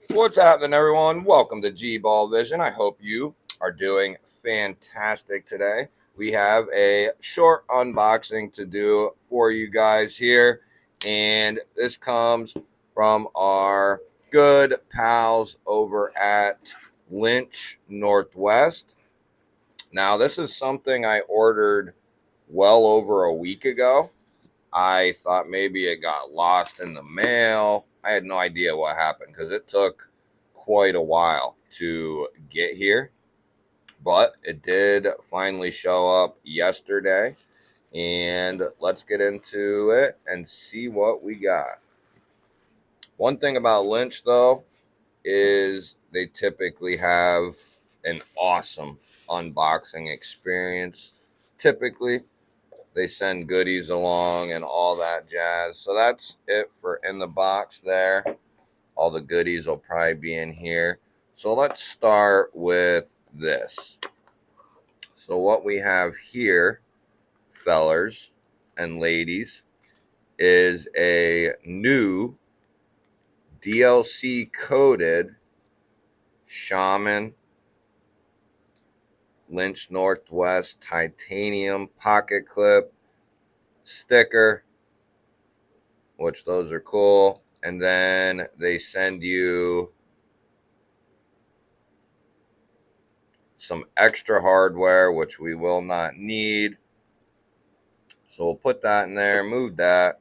What's happening, everyone? Welcome to GBALL Vision. I hope you are doing fantastic today. We have a short unboxing to do for you guys here, and this comes from our good pals over at Lynch Northwest. Now, this is something I ordered well over a week ago. I thought maybe it got lost in the mail. I had no idea what happened because it took quite a while to get here, but it did finally show up yesterday. And let's get into it and see what we got. One thing about Lynch, though, is they typically have an awesome unboxing experience. Typically, they send goodies along and all that jazz. So that's it for in the box there. All the goodies will probably be in here. So let's start with this. So what we have here, fellers and ladies, is a new DLC coated Shaman Lynch Northwest titanium pocket clip sticker, which those are cool. And then they send you some extra hardware, which we will not need. So we'll put that in there, move that.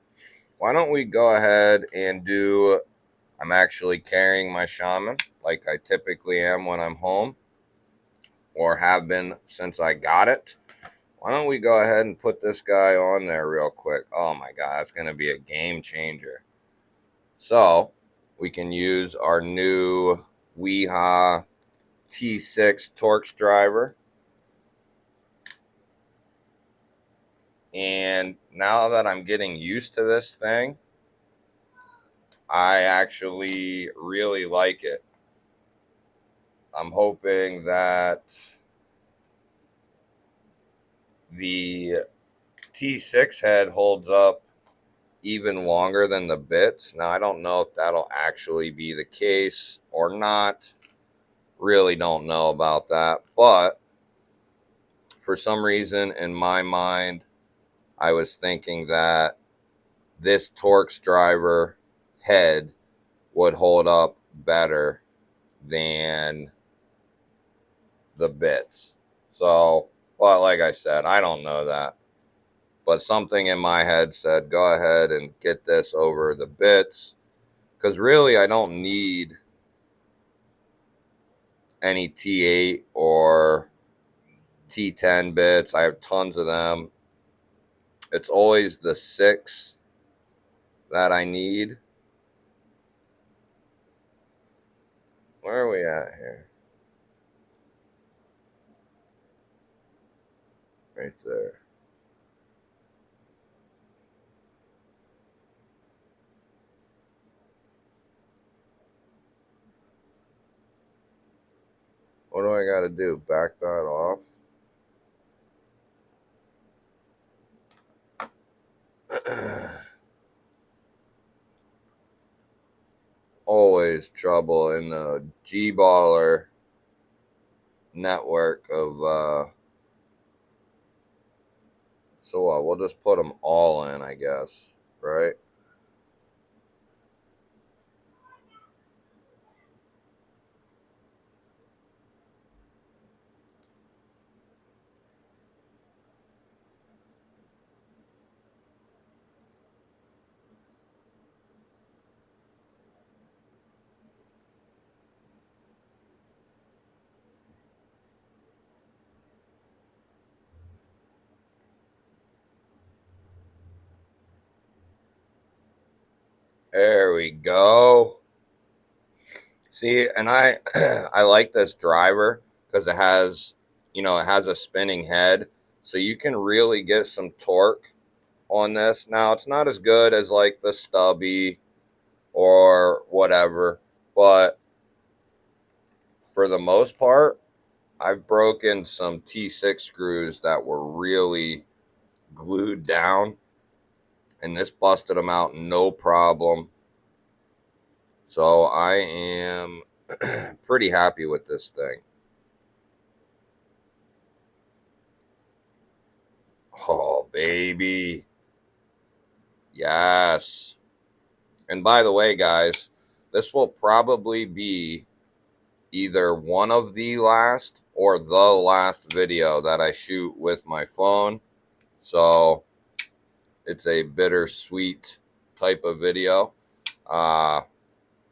Why don't we go ahead and do, I'm actually carrying my Shaman like I typically am when I'm home, or have been since I got it. Why don't we go ahead and put this guy on there real quick? Oh my God, that's going to be a game changer. So we can use our new Weeha T6 Torx driver. And now that I'm getting used to this thing, I actually really like it. I'm hoping that the T6 head holds up even longer than the bits. Now, I don't know if that'll actually be the case or not. Really don't know about that. But for some reason in my mind, I was thinking that this Torx driver head would hold up better than the bits. So, but like I said, I don't know that. But something in my head said, go ahead and get this over the bits. Because really, I don't need any T8 or T10 bits. I have tons of them. It's always the 6 that I need. Where are we at here? Right there. What do I got to do? Back that off? Always trouble in the G-baller network of so we'll just put them all in, I guess, right? There we go. See, and I I like this driver because it has, it has a spinning head, so you can really get some torque on this. Now, it's not as good as like the stubby or whatever, but for the most part, I've broken some T6 screws that were really glued down, and this busted them out no problem. So I am pretty happy with this thing. Oh, baby. Yes. And by the way, guys, this will probably be either one of the last or the last video that I shoot with my phone. So it's a bittersweet type of video.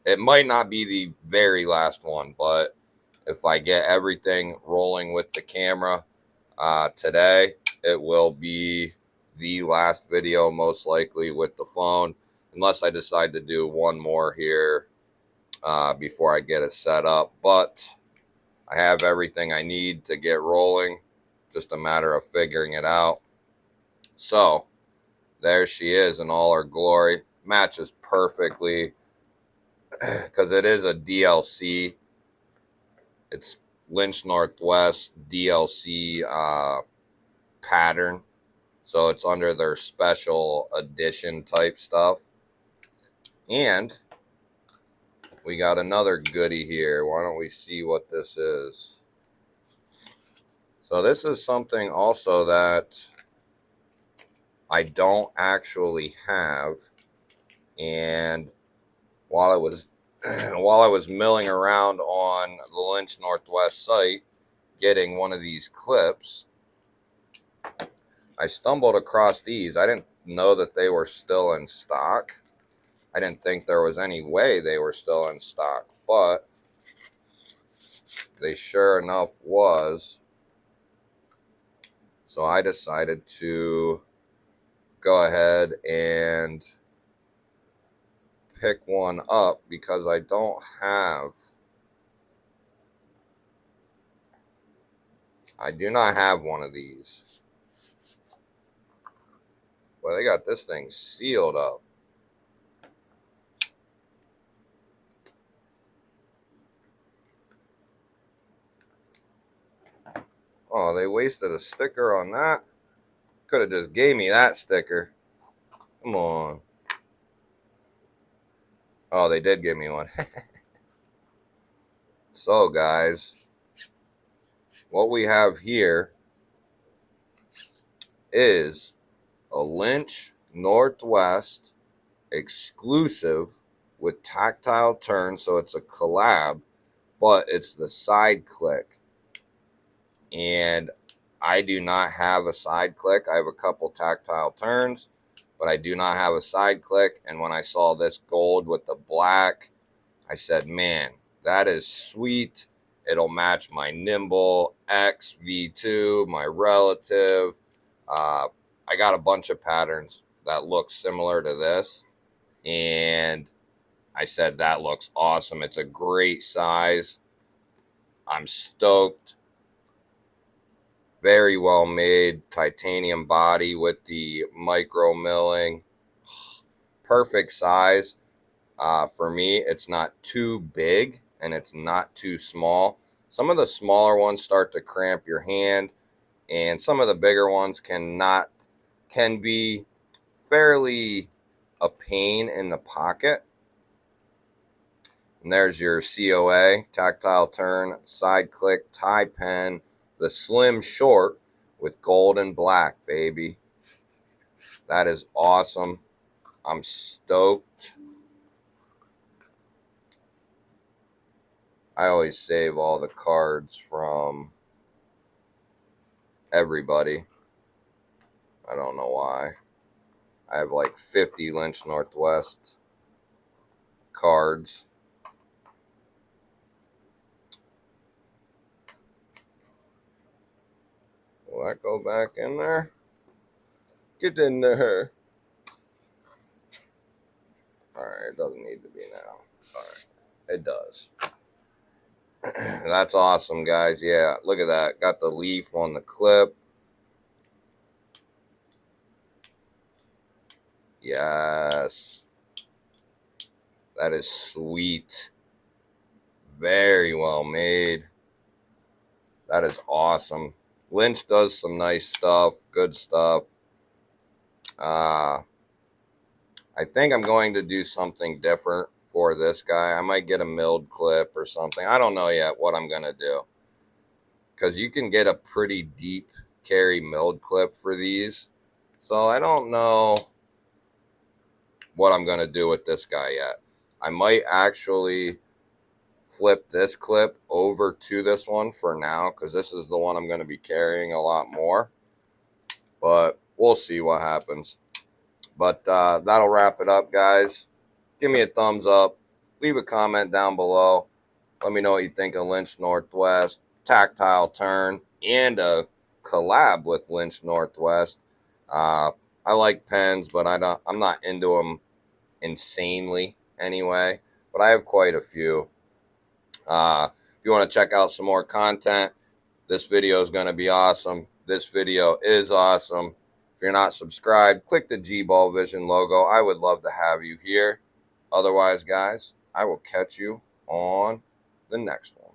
It might not be the very last one, but if I get everything rolling with the camera today, it will be the last video most likely with the phone, unless I decide to do one more here before I get it set up. But I have everything I need to get rolling, just a matter of figuring it out. So there she is in all her glory. Matches perfectly because it is a DLC. It's Lynch Northwest DLC pattern. So it's under their special edition type stuff. And we got another goodie here. Why don't we see what this is? So this is something also that I don't actually have. And while I was while I was milling around on the Lynch Northwest site getting one of these clips, I stumbled across these. I didn't know that they were still in stock. I didn't think there was any way they were still in stock, but they sure enough was. So I decided to go ahead and pick one up because I do not have one of these. Well, they got this thing sealed up. Oh, they wasted a sticker on that. Could have just gave me that sticker. Come on. Oh, they did give me one. So, guys, what we have here is a Lynch Northwest exclusive with tactile turn. So it's a collab, but it's the side click. And I do not have a side click. I have a couple tactile turns, but I do not have a side click. And when I saw this gold with the black, I said, man, that is sweet. It'll match my Nimble X V2, my relative. I got a bunch of patterns that look similar to this. And I said, that looks awesome. It's a great size. I'm stoked. Very well made titanium body with the micro milling. Perfect size. For me, it's not too big and it's not too small. Some of the smaller ones start to cramp your hand, and some of the bigger ones can be fairly a pain in the pocket. And there's your COA, tactile turn, side click, tie pen, the slim short with gold and black, baby. That is awesome. I'm stoked. I always save all the cards from everybody. I don't know why. I have like 50 Lynch Northwest cards. Will that go back in there? Get in there. Alright, it doesn't need to be now. Alright, it does. That's awesome, guys. Yeah, look at that. Got the leaf on the clip. Yes. That is sweet. Very well made. That is awesome. Lynch does some nice stuff, good stuff. I think I'm going to do something different for this guy. I might get a milled clip or something. I don't know yet what I'm going to do, because you can get a pretty deep carry milled clip for these. So I don't know what I'm going to do with this guy yet. I might actually flip this clip over to this one for now, because this is the one I'm going to be carrying a lot more. But we'll see what happens. But that'll wrap it up, guys. Give me a thumbs up. Leave a comment down below. Let me know what you think of Lynch Northwest, Tactile turn, and a collab with Lynch Northwest. I like pens, but I'm not into them insanely anyway. But I have quite a few. If you want to check out some more content, this video is going to be awesome. This video is awesome. If you're not subscribed, click the GBALL Vision logo. I would love to have you here. Otherwise, guys, I will catch you on the next one.